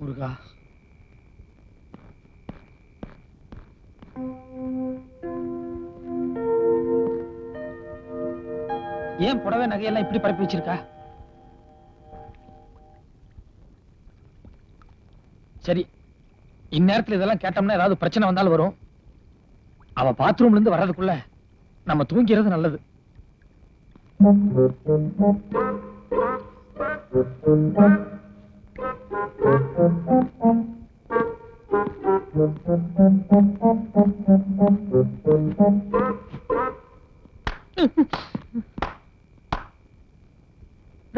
முருகா. ஏன் புடவை நகையெல்லாம் இப்படி பரப்பி வச்சிருக்கா? சரி, இந்நேரத்துல இதெல்லாம் கேட்டோம்னா ஏதாவது பிரச்சனை வந்தாலும் வரும். அவ பாத்ரூம்ல இருந்து வர்றதுக்குள்ள நம்ம தூங்கிறது நல்லது.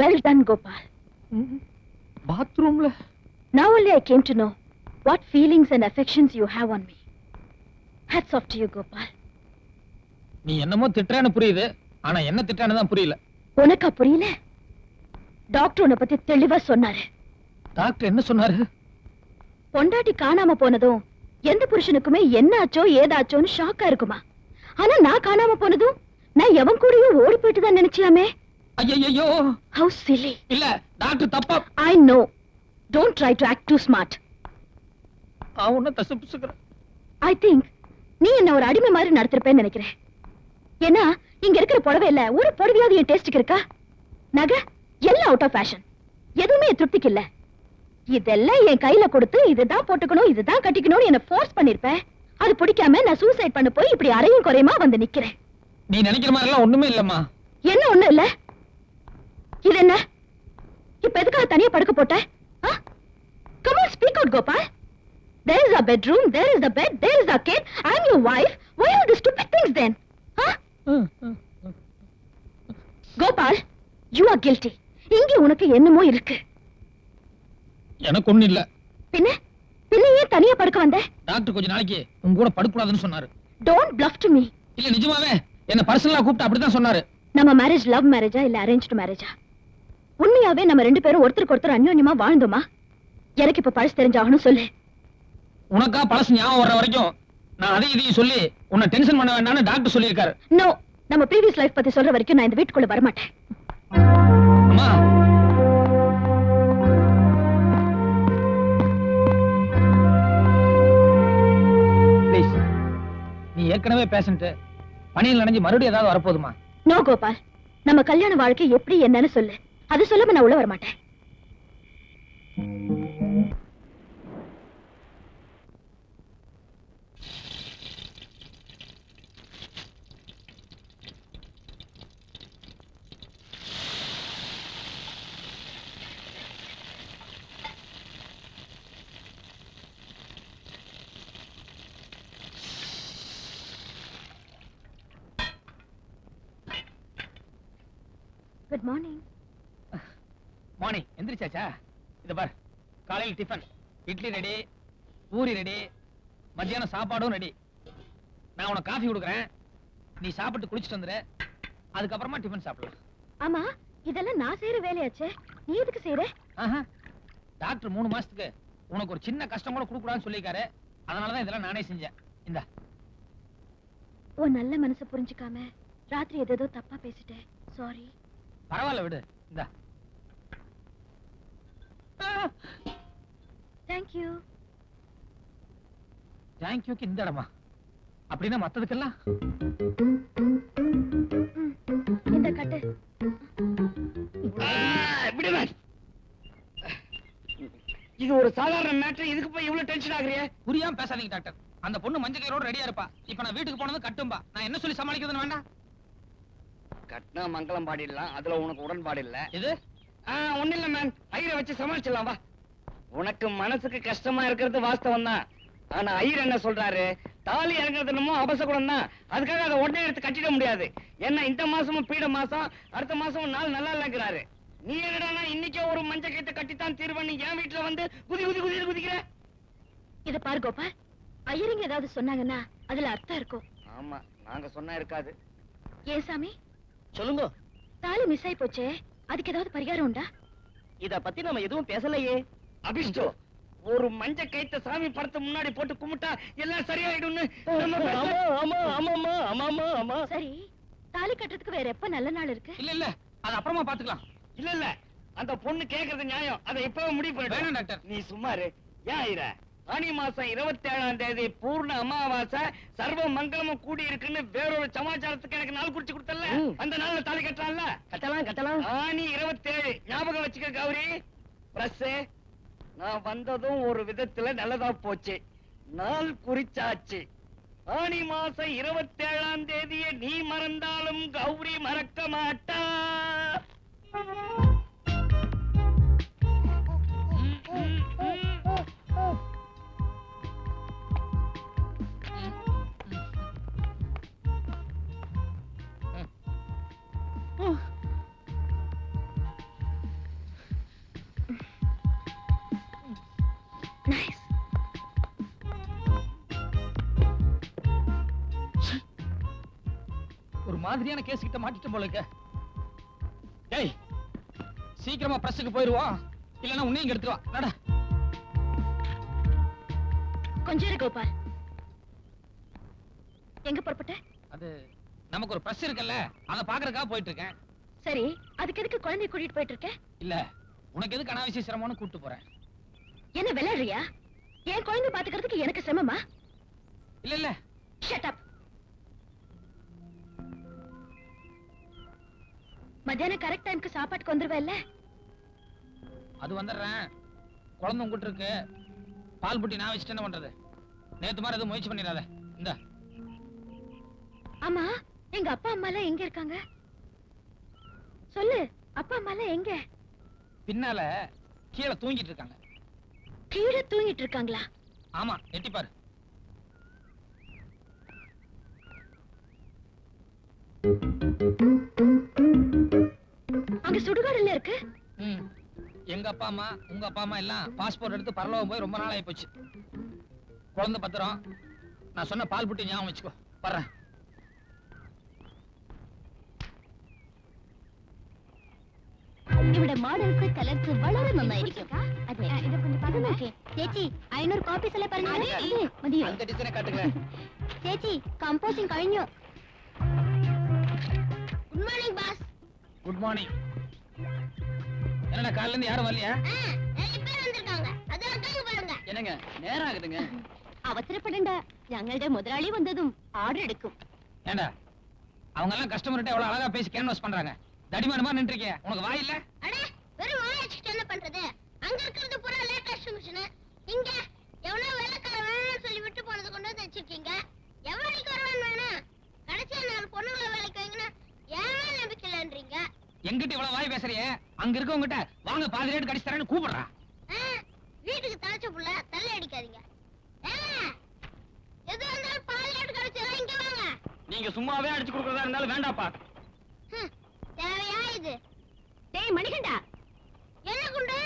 Well done, Gopal. பாத்ரூம்ல Now only I came to know what feelings and affections you have on me. Hats off to you, Gopal. நீ என்னமோ திட்டுறேன்னு புரியுது, ஆனா என்ன திட்டுறேன்னு தான் புரியல. உனக்கா புரியல? டாக்டர் உன்னை பத்தி தெளிவா சொன்னாரு. டாக்டர் என்ன சொன்னாரு? பொண்டாட்டி காணாம போனதும் எந்த புருஷனுக்குமே என்ன ஆச்சோ ஏதாச்சோன்னு ஷாக்கா இருக்குமா? ஆனா நான் காணாம போனதும் நான் எவன் கூடயும் ஓடி போயிட்டு தான் நினைச்சியாமே. ஐயோ, How silly. இல்ல டாக்டர் தப்பா. I know. Don't try to act too smart. அவன தசப்புசுக்குற. I think நீ என்ன ஒரு அடிமை மாதிரி நடத்திருப்பேன்னு நினைக்கிறேன். ஏன்னா இங்க இருக்கிற புடவையில ஒரு புடவையாவது என் டேஸ்டுக்கு இருக்கா? நகை எல்லாம் அவுட் ஆஃப் ஃபேஷன். எதுவுமே திருப்திக்கு இல்ல. இதெல்லாம் என் கையில கொடுத்து இதுதான் போட்டுக்கணும் இதுதான் கட்டிக்கணும்னு என்ன ஃபோர்ஸ் பண்ணிருப்பேன். அது பிடிக்காம நான் சூசைட் பண்ண போய் இப்படி அரையும் குறையுமா வந்து நிக்கிறேன். நீ நினைக்கிற மாதிரி எல்லாம் ஒண்ணுமே இல்லம்மா. என்ன ஒண்ணு இல்ல? இது என்ன? இப்ப எதுக்காக தனியா படுக்க போட்ட? Come on, speak out, Gopal. There is a bedroom, there is the bed, there is a kid. I'm your wife. Why all the stupid things then? Gopal, you are guilty. இங்க உனக்கு என்னமோ இருக்கு. எனக்கு ஒண்ணு இல்ல. பின்ன ஏன் தனியா படுக்க வந்த? டாக்டர் கொஞ்ச நாளைக்கு உங்க கூட படுக்கூடாதுன்னு சொன்னாரு. Don't bluff to me. இல்ல நிஜமாவே என்ன பர்சனலா கூப்பிட்டு அப்படிதான் சொன்னாரு. நம்ம மேரேஜ் லவ் மேரேஜா இல்ல அரேஞ்ச்டு மேரேஜா? உண்மையாவே நம்ம ரெண்டு பேரும் ஒருத்தருக்கு ஒருத்தர் அந்யோன்யமா வாழ்ந்தோமா? எனக்கு இப்ப பழசு தெரிஞ்சாகணும் சொல்லு. உனக்கா பழசு ஞாபகம் வர்ற வரைக்கும் நான் அதை இதையும் சொல்லி உன்னை டென்ஷன் பண்ண வேண்டாம்னு டாக்டர் சொல்லியிருக்காரு. நோ, நம்ம ப்ரீவியஸ் லைஃப் பத்தி சொல்ற வரைக்கும் நான் இந்த வீட்டுக்குள்ள வர மாட்டேன். அம்மா, ப்ளீஸ், நீ ஏற்கனவே பேஷண்ட், பணியில் நனைஞ்சு மறுபடியும் ஏதாவது வரப்போதுமா? நோ கோபால், நம்ம கல்யாண வாழ்க்கை எப்படி என்னன்னு சொல்லு. அது சொல்லாம நான் உள்ள வர மாட்டேன். Good morning. மார்னிங். எந்திரிச்சாச்சா? இத பார், காலையில் tiffin idli ready, puri ready, மத்தியானம் சாப்பாடும் ரெடி. நான் உனக்கு காஃபி கொடுக்குறேன், நீ சாப்பிட்டு குளிச்சுட்டு வந்துரு. அதுக்கப்புறமா டிஃபன் சாப்பிடலாம். ஆமா, இதெல்லாம் நான் செய்யற வேலையாச்சே, நீ எதுக்கு செய்யற? டாக்டர் 3 மாசத்துக்கு உனக்கு ஒரு சின்ன கஷ்டம் கூட கொடுக்கூடாதுன்னு சொல்லிருக்காரு. அதனாலதான் இதெல்லாம் நானே செஞ்சேன். இந்த உன் நல்ல மனசை புரிஞ்சுக்காம ராத்திரி ஏதோ தப்பா பேசிட்டேன். சாரி. பரவாயில்ல, விடு. இந்த தேங்க்யூ. தேங்க்யூக்கு இந்த இடமா? அப்படின்னா மத்ததுக்கெல்லாம் இந்த கட்டு. இது ஒரு சாதாரண மேட்டர், இதுக்கு போய் இவ்வளவு டென்ஷன் ஆகுறியே? புரியாம பேசாதீங்க டாக்டர். அந்த பொண்ணு மஞ்சள் கயிறோட ரெடியா இருப்பா. இப்ப நான் வீட்டுக்கு போனது கட்டும்பா. நான் என்ன சொல்லி சமாளிக்கிறதுன்னு வேண்டாம். கட்டினா மங்களம் பாடிடலாம், அதுல உனக்கு உடன்பாடு இல்ல. இது ஒண்ணு இல்ல மேன், ஐயரை வச்சு சமாளிச்சிடலாம் வா. உனக்கு மனசுக்கு கஷ்டமா இருக்கிறது வாஸ்தவம் தான். ஆனா ஐயர் என்ன சொல்றாரு, தாலி இறங்குறது என்னமோ அபசகுடம் தான். அதுக்காக அதை உடனே எடுத்து கட்டிட முடியாது. ஏன்னா இந்த மாசமும் பீட மாசம், அடுத்த மாசமும் நாள் நல்லா இல்லைங்கிறாரு. நீ என்னடானா இன்னைக்கே ஒரு மஞ்ச கயித்தை கட்டித்தான் தீர்வன்னு என் வீட்டுல வந்து குதி குதி குதி குதிக்கிற. இத பாரு கோபால், ஐயரிங்க ஏதாவது சொன்னாங்கன்னா அதுல அர்த்தம் இருக்கும். ஆமா, நாங்க சொன்னா இருக்காது. ஏன் சாமி? சொல்லுங்க. தாலி மிஸ் ஆயி போச்சே, அதுக்கு ஏதாவது பரிகாரம் உண்டா? இத பத்தி நம்ம எதுவும் பேசலையே. அபிஷ்டோ, ஒரு மஞ்ச கைத்த சாமி படத்தை முன்னாடி போட்டு கும்பிட்டா எல்லாம் சரியாயிடும்னு. சரி, தாலி கட்டுறதுக்கு வேற எப்ப நல்ல நாள் இருக்கு? இல்ல இல்ல, அது அப்புறமா பாத்துக்கலாம். இல்ல இல்ல, அந்த பொண்ணு கேக்குறது நியாயம். அதை இப்பவே முடிவு வேணாம் பண்ணிடு. டாக்டர். நீ சும்மா இரு. ஏன் ஐயர ஆனி மாசம் 27ஆம் தேதி பூர்ண அமாவாசை சர்வ மங்களமும் கூடி இருக்குன்னு வேறொரு சமாச்சாரத்துக்கு எனக்கு நாள் குறிச்சு கொடுத்தல. அந்த நாள்ல தாலி கட்டலாம்ல. கட்டலாம். ஆனி 27 ஞாபகம் வச்சுக்க கௌரி. பிரஸ் நான் வந்ததும் ஒரு விதத்துல நல்லதா போச்சு. நாள் குறிச்சாச்சு. ஆனி மாசம் 27ஆம் தேதியை நீ மறந்தாலும் கௌரி மறக்க மாட்டா. நைஸ். ஒரு மாதிரியான கேஸ் கிட்ட மாட்டிட்டு போல இருக்க. ஏய் சீக்கிரமா பிரஸ்ஸுக்கு போயிருவோம், இல்லன்னா உன்னையும் இங்க எடுத்துட்டு வா. நடா. கொஞ்சம் இரு கோபால். எங்க புறப்பட்ட? அது நமக்கு ஒரு பிரஸ் இருக்குல்ல, அத பாக்குறதுக்காக போயிட்டு இருக்கேன். சரி, அதுக்கு எதுக்கு குழந்தைய கூட்டிட்டு போயிட்டு இருக்க? இல்ல உனக்கு எதுக்கு அனாவசிய சிரமம்னு கூட்டிட்டு போறேன். என்ன விளையாடுறியா? என் குழந்தை பாத்துக்கிறதுக்கு எனக்கு சிரமமா? இல்ல இல்ல ஷட் அப். மத்தியானம் கரெக்ட் டைம்க்கு சாப்பாட்டுக்கு வந்துருவேல்ல? அது வந்துடுறேன். குழந்தை உங்ககிட்ட இருக்கு, பால் புட்டி நான் வச்சுட்டு என்ன பண்றது? நேத்து மாதிரி எதுவும் முயற்சி பண்ணிடாத. இந்த ஆமா, எங்க அப்பா அம்மா எல்லாம் எங்க இருக்காங்க? சொல்லு, அப்பா அம்மா எல்லாம் எங்க? பின்னால கீழே தூங்கிட்டு இருக்காங்க. கீழே தூங்கிட்டு இருக்காங்களா? ஆமா, எட்டி பாரு. அங்க சுடுகாடுல இருக்கு. ம். எங்க அப்பா அம்மா உங்க அப்பா அம்மா எல்லாம் பாஸ்போர்ட் எடுத்து பரலோகம் போய் ரொம்ப நாள் ஆகி போச்சு. குழந்தை பத்திரம் நான் சொன்ன பால் புட்டி ஞாபகம் வச்சுக்கோ. வர்றேன். ഇവിടെ മോഡൽസ് കളർസ് വളരെ നന്നായിരിക്കും. അതെ, ഇത് നോക്കേ ചേച്ചി. 500 കോപ്പീസ് അല്ലേ പറഞ്ഞത്? മതിയോ? அந்த டிசைனை காட்டுங்க. ചേച്ചി, കമ്പോസിംഗ് കഴിഞ്ഞു. Good morning boss. Good morning. என்னடா காலையில இருந்து யாரும் வரலையா? நிறைய பேர் வந்திருக்காங்க. அது இருக்காங்க பாருங்க. என்னங்க நேரம் ஆகுதுங்க. அவசரப்படണ്ട, ഞങ്ങളുടെ മുതലാളി വന്നതും ஆர்டர் எடுக்கும். ஏண்டா அவங்க எல்லாம் கஸ்டமர்கிட்ட எவ்வளவு அழகா பேசி கேன்வாஸ் பண்றாங்க. தடிமான மாதிரி நின்றுருக்கே, உனக்கு வாய் இல்ல? அட, வெறும் வாய் வச்சுட்டு என்ன பண்றது? அங்க இருக்கிறது பூரா லேட்டஸ்ட் மிஷின். இங்க எவ்வளவு வேலைக்காரன் சொல்லி விட்டு போனது கொண்டு வந்து வச்சிருக்கீங்க. எவ்வளவுக்கு வருவான் வேணும்? கடைசியா 4 பொண்ணுங்களை வேலைக்கு வைங்கன்னா ஏன் நம்பிக்கை இல்லன்றீங்க? எங்கிட்ட இவ்வளவு வாய் பேசுறியே, அங்க இருக்கவங்கிட்ட வாங்க பாதி ரேட் கடிச்சு தரேன்னு கூப்பிடுறா. வீட்டுக்கு தலைச்ச புள்ள தள்ளி அடிக்காதீங்க. எது வந்தாலும் பாதி ரேட் கடிச்சா இங்க வாங்க. நீங்க சும்மாவே அடிச்சு கொடுக்கறதா இருந்தாலும் வேண்டாப்பா. தேவையா இது? டேய் மணிகண்டா, என்ன குண்டு?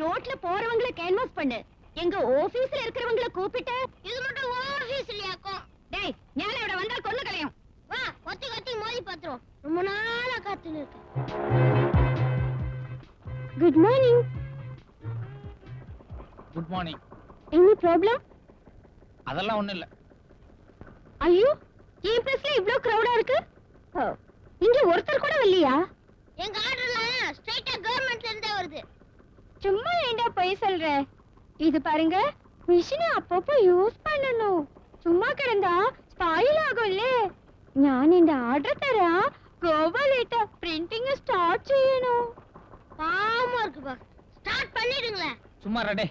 ரோட்ல போறவங்கள கேன்வாஸ் பண்ணு. எங்க ஆபீஸ்ல இருக்கிறவங்கள கூப்பிட்டு. இது மட்டும் ஆபீஸ் இல்லையாக்கும்? டேய், ஞானோட வந்தா கொன்னு கலையும். வா, கொத்தி கொத்தி மோதி பாத்துறோம். ரொம்ப நாளா காத்துன்னு இருக்கு. Good morning. Good morning. Any problem? அதெல்லாம் ஒண்ணும் இல்ல. ஐயோ, ஏன் பிரஸ்ல இவ்ளோ கிரவுடா இருக்கு? இங்க ஒருத்தர் கூட இல்லையா? எங்க ஆர்டர்ல ஸ்ட்ரைட்டா கவர்மெண்ட்ல இருந்தே வருது. சும்மா ஏண்டா போய் சொல்ற? இது பாருங்க, மிஷினை அப்பப்போ யூஸ் பண்ணணும். சும்மா கிடந்தா ஸ்பாயில் ஆகும்ல. ഞാൻ എന്റെ ഓർഡർ തരാ. ഗോപാലേട്ട പ്രിന്റിംഗ് സ്റ്റാർട്ട് ചെയ്യണം. பாவமா இருக்கு பா. ஸ்டார்ட் பண்ணிடுங்களே. சும்மா ரெடே,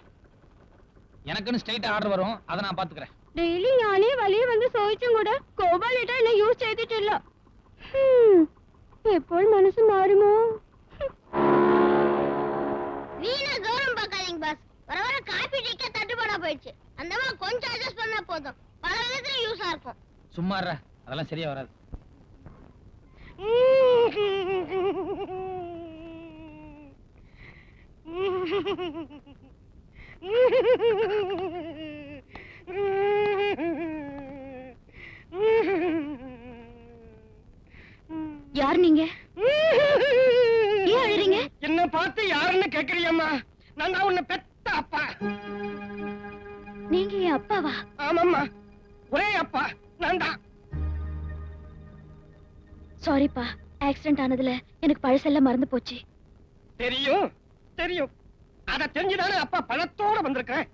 எனக்குன்னு ஸ்ட்ரைட் ஆர்டர் வரும், அதை நான் பாத்துக்கிறேன். ഡെയിലി ഞാനേ വലിയ വന്ന് ചോദിച്ചും കൂടെ ഗോപാലേട്ട എന്നെ യൂസ് ചെയ്തിട്ടില്ല. എപ്പോൾ മനസ്സ് മാറുമോ? வீணா கௌரவம் பார்க்காதீங்க பாஸ். வர வர காபி டீக்க தட்டுப்பாடா போயிடுச்சு. அந்த மாதிரி கொஞ்சம் அட்ஜஸ்ட் பண்ணா போதும். பல விதத்துல யூஸா இருக்கும். சும்மா இருடா, அதெல்லாம் சரியா வராது. யார் நீங்க? ஏன் அழுறீங்க? என்ன பார்த்து யாருன்னு கேக்குறியம்மா? நான் தான் உன்னை பெத்த அப்பா. நீங்க என் அப்பாவா? ஆமாம்மா, ஒரே அப்பா நான் தான். சாரிப்பா, ஆக்சிடென்ட் ஆனதுல எனக்கு பழசெல்லாம் மறந்து போச்சு. தெரியும், தெரியும். அத தெரிஞ்சுதானே அப்பா பணத்தோட வந்திருக்கிறேன்.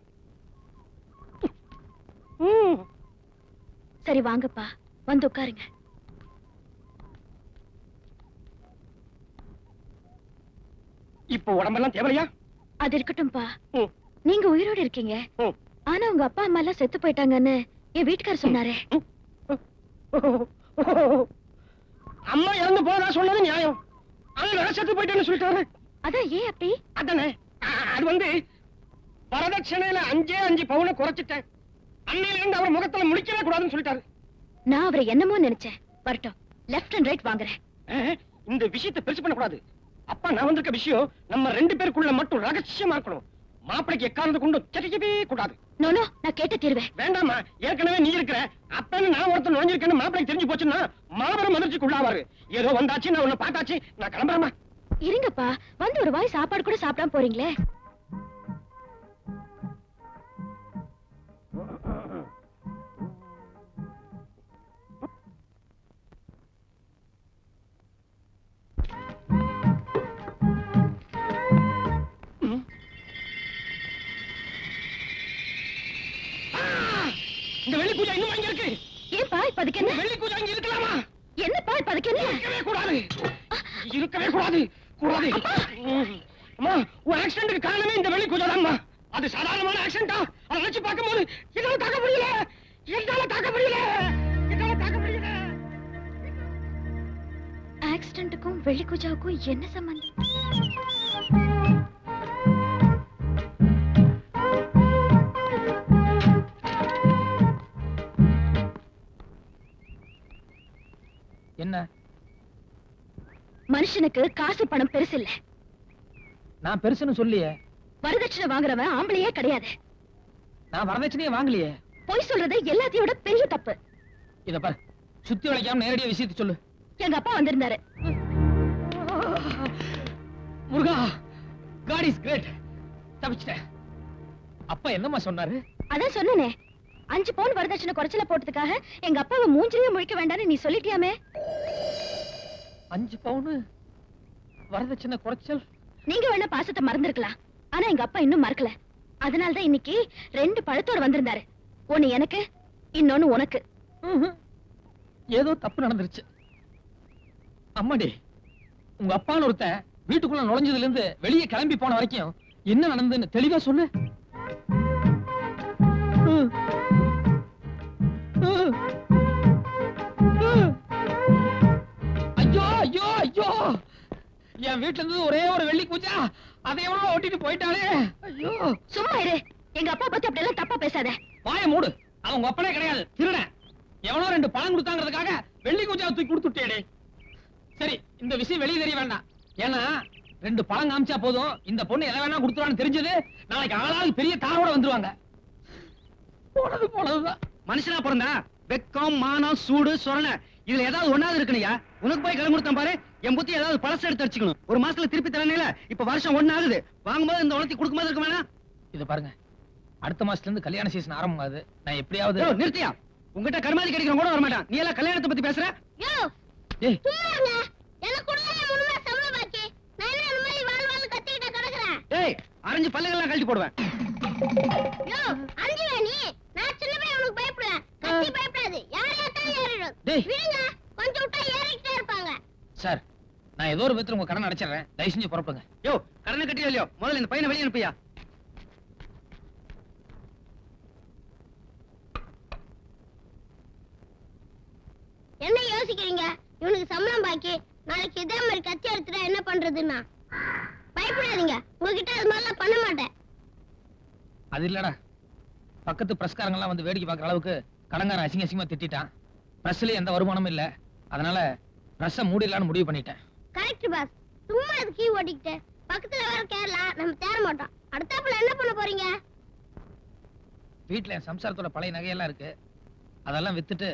சரி வாங்கப்பா, வந்து உட்காருங்க. இப்போ உடம்பெல்லாம் தேவையா? அது இருக்கட்டும்பா. ம். நீங்க உயிரோட இருக்கீங்க. ம். ஆனா உங்க அப்பா அம்மா எல்லாம் செத்து போயிட்டாங்கன்னு என் வீட்டுக்காரர் சொன்னாரே. அம்மா இறந்து போறதா சொன்னது நியாயம். அது செத்து போயிட்டேன்னு சொல்லிட்டாரு. அதான் ஏன் அப்படி? அதானே, அது வந்து வரதட்சணையில 5 பவுனை குறைச்சிட்டேன். அன்னையில இருந்து அவர் முகத்துல முடிக்கவே கூடாதுன்னு சொல்லிட்டாரு. நான் அவரை என்னமோ நினைச்சேன். வரட்டும், லெஃப்ட் அண்ட் ரைட் வாங்குறேன். இந்த விஷயத்தை பெருசு பண்ண கூடாது. அப்பா நான் வந்திருக்க விஷயம் நம்ம 2 பேருக்குள்ள மட்டும் ரகசியமா இருக்கணும். மாப்பிளைக்கு எக்காரணத்தை கொண்டு தெரியவே கூடாது. நோனோ, நான் கேட்ட தீர்வேன். வேண்டாமா, ஏற்கனவே நீ இருக்கிற அப்பன்னு நான் ஒருத்தர் நுழைஞ்சிருக்கேன்னு மாப்பிளைக்கு தெரிஞ்சு போச்சுன்னா மாபெரும் அதிர்ச்சிக்குள்ளாவாரு. ஏதோ வந்தாச்சு, நான் உன்னை பார்த்தாச்சு, நான் கிளம்புறேமா. இருங்கப்பா, வந்து ஒரு வாய் சாப்பாடு கூட சாப்பிடாம போறீங்களே. இந்த வெள்ளி பூஜை இன்னும் அங்க இருக்கு. ஏன்பா இப்ப அதுக்கு என்ன? வெள்ளி பூஜை அங்க இருக்கலாமா? என்னப்பா இப்ப அதுக்கு என்ன? இருக்கவே கூடாது, இருக்கவே கூடாது, கூடாது. அம்மா, உன் ஆக்சிடென்ட்க்கு காரணமே இந்த வெள்ளி பூஜை தான்மா. அது சாதாரணமான ஆக்சிடென்ட்டா? அதை நினைச்சு பார்க்கும்போது என்னால தாக்க முடியல, என்னால தாக்க முடியல, என்னால தாக்க முடியல. ஆக்சிடென்ட்டுக்கும் வெள்ளி பூஜாவுக்கும் என்ன சம்பந்தம்? என்ன? மனுஷனுக்கு காசு பணம் பெருசு இல்ல. நான் பெருசுன்னு சொல்லியே. வரதட்சணை வாங்குறவன் ஆம்பளையே கிடையாது. நான் வரதட்சணையே வாங்கலையே. பொய் சொல்றது எல்லாத்தையோட பெரிய தப்பு. இத பாரு, சுத்தி வளைக்காம நேரடியா விஷயத்தை சொல்லு. எங்க அப்பா வந்திருந்தாரு. முருகா, God is great. தப்பிச்சிட்டேன். அப்பா என்னம்மா சொன்னாரு? அதான் சொன்னனே, 5 பவுன் வரதட்சணை குறைச்சல போட்டதுக்காக எங்க அப்பாவை மூஞ்சிலேயே முழிக்க வேண்டாம்னு நீ சொல்லிட்டியாமே. 5 பவுன் வரதட்சணை குறைச்சல்? நீங்க வேணா பாசத்தை மறந்துருக்கலாம், ஆனா எங்க அப்பா இன்னும் மறக்கல. அதனாலதான் இன்னைக்கு 2 பழத்தோட வந்திருந்தாரு. ஒண்ணு எனக்கு, இன்னொன்னு உனக்கு. ஏதோ தப்பு நடந்துருச்சு. அம்மாடி, உங்க அப்பான்னு ஒருத்தன் வீட்டுக்குள்ள நுழைஞ்சதுல இருந்து வெளியே கிளம்பி போன வரைக்கும் என்ன நடந்ததுன்னு தெளிவா சொல்லு. ஐயோ ஐயோ ஐயோ, என் வீட்டுல இருந்து ஒரே ஒரு வெள்ளி பூஜா, அதை எவனோ ஓட்டிட்டு போயிட்டாலே. ஐயோ, சும்மா இரு. எங்க அப்பா பத்தி அப்படி எல்லாம் தப்பா பேசாத. வாயை மூடு. அவங்க அப்பனே கிடையாது, திருடன். எவனோ 2 பழம் கொடுத்தாங்கிறதுக்காக வெள்ளி பூஜாவை தூக்கி கொடுத்துட்டேடே. சரி, இந்த விஷயம் வெளியே தெரிய வேண்டாம். ஏன்னா 2 பழம் காமிச்சா போதும், இந்த பொண்ணு எதை வேணா கொடுத்துருவான்னு தெரிஞ்சது நாளைக்கு ஆளாவது பெரிய தாரோட வந்துருவாங்க. போனது போனதுதான். மனுஷனா பிறந்தா வெக்கம், மானம், சூடு, சொரண இதுல ஏதாவது ஒண்ணாவது இருக்கணையா? உனக்கு போய் கடன் கொடுத்தேன் பாரு, என் புத்தி ஏதாவது பழசு எடுத்து அடிச்சுக்கணும். ஒரு மாசத்துல திருப்பி தரணையில இப்ப வருஷம் 1 ஆகுது. வாங்கும்போது இந்த உணர்த்தி கொடுக்கும்போது இருக்க வேணா? இத பாருங்க, அடுத்த மாசத்துல இருந்து கல்யாண சீசன் ஆரம்பமாகுது. நான் எப்படியாவது நிறுத்தியா? உங்ககிட்ட கருமாதி கிடைக்கிறவங்க கூட வரமாட்டான். நீ எல்லாம் கல்யாணத்தை பத்தி பேசுற? ஏய், டேய், அரைஞ்சு பல்லுகள்லாம் கழட்டி போடுவேன். டேய். சார், நான் ஏதோ ஒரு விதத்துல உங்க கடன் அடைச்சிடுறேன். தயவு செஞ்சு புறப்படுங்க. யோ, கடனை கட்டியா இல்லையோ, முதல்ல இந்த பையனை வெளியே அனுப்பியா. என்ன யோசிக்கிறீங்க? இவனுக்கு சம்பளம் பாக்கி, நாளைக்கு இதே மாதிரி கத்தி எடுத்துட்டா என்ன பண்றதுன்னா? பயப்படாதீங்க, உங்ககிட்ட அது மாதிரிலாம் பண்ண மாட்டேன். அது இல்லடா, பக்கத்து பிரஸ்காரங்க எல்லாம் வந்து வேடிக்கை பார்க்குற அளவுக்கு கடங்காரன் அசிங்க அசிங்கமா திட்டான். பிரஸ்ல எந்த வருமானமும் இல்ல, அதனால பிரஸ்ஸ மூடிடலான்னு முடிவு பண்ணிட்டேன். கரெக்ட் பாஸ், சும்மா அது கீ ஓட்டிக்கிட்டு பக்கத்துல வேற கேரளா, நம்ம தேர மாட்டோம். அடுத்தாப்புல என்ன பண்ண போறீங்க? வீட்டுல என் சம்சாரத்தோட பழைய நகையெல்லாம் இருக்கு, அதெல்லாம் வித்துட்டு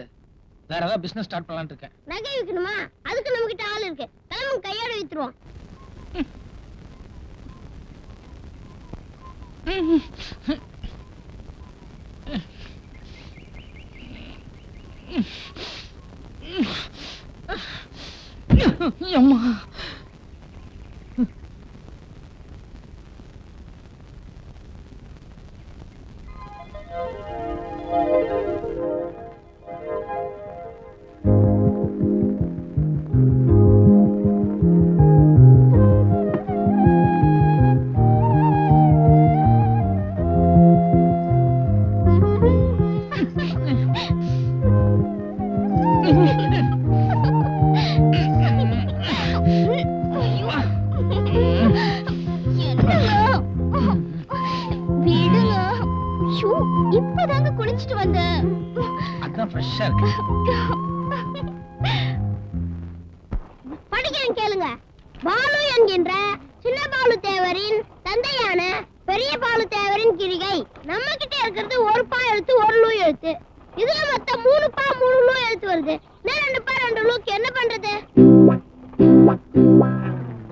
வேற ஏதாவது பிசினஸ் ஸ்டார்ட் பண்ணலாம்னு இருக்கேன். நகை விற்கணுமா? அதுக்கு நம்ம கிட்ட ஆள் இருக்கு. கிளம்புங்க, கையோட வித்துருவோம். அம்மா, படிச்சுட்டு வந்தேன். அதான் ஃப்ரெஷ்ஷா இருக்கு. படிக்கிறேன் கேளுங்க. பாலு என்கின்ற சின்ன பாலு தேவரின் தந்தையான பெரிய பாலு தேவரின் கிரிகை. நம்ம கிட்ட இருக்கிறது ஒரு பா எழுத்து ஒரு லூ எழுத்து. இதுல மொத்தம் 3 பா 3 லூ எழுத்து வருது. நான் 2 பா 2 லூக்கு என்ன பண்றது?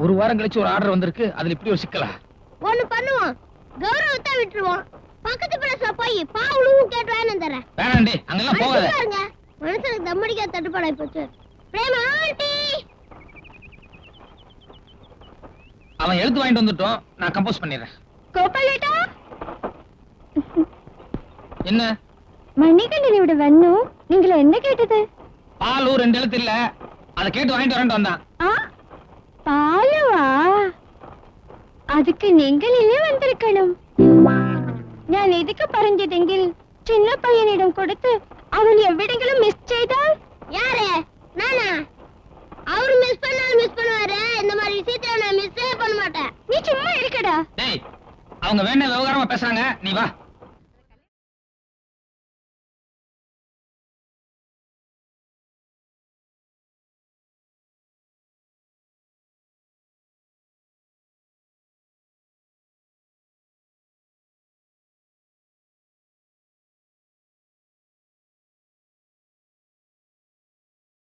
ஒரு வாரம் கழிச்சு ஒரு ஆர்டர் வந்திருக்கு, அதுல இப்படி ஒரு சிக்கலா? ஒண்ணு பண்ணுவோம், கௌரவத்தை விட்டுருவோம். பக்கத்து பிரஸ்ல போய் பா லூவும் கேட்டு வாங்கிட்டு தரேன். வேணாண்டி, அங்கெல்லாம் போகாத. பாருங்க, மனுஷனுக்கு தம்மடிக்கா தட்டுப்பாடாய் போச்சு. பிரேமா ஆண்டி, அவன் எழுத்து வாங்கிட்டு வந்துட்டோம், நான் கம்போஸ் பண்ணிடுறேன். கோபாலேட்டா, என்ன மணிகண்டன் ഇവിടെ വന്നു. നിങ്ങൾ என்ன கேட்டது? பாலு 2 எழுத்து இல்ல, அதை கேட்டு வாங்கிட்டு வரேன்ட்டு வந்தான். ஆ, பாலுவா? அதுக்கு நீங்களே வந்திருக்கணும். ഞാൻ എതൊക്കെ പറഞ്ഞതെങ്കിൽ சின்ன பையனிடம் கொடுத்து அவன் எவ்விடங்களும் மிஸ் செய்தால்? யாரு? நானா? அவரு மிஸ் பண்ணாலும் மிஸ் பண்ணுவாரு. இந்த மாதிரி விஷயத்தை நான் மிஸ்ஸே பண்ண மாட்டேன். நீ சும்மா இருக்கடா. டேய், அவங்க வேணா விவகாரமா பேசுறாங்க, நீ வா.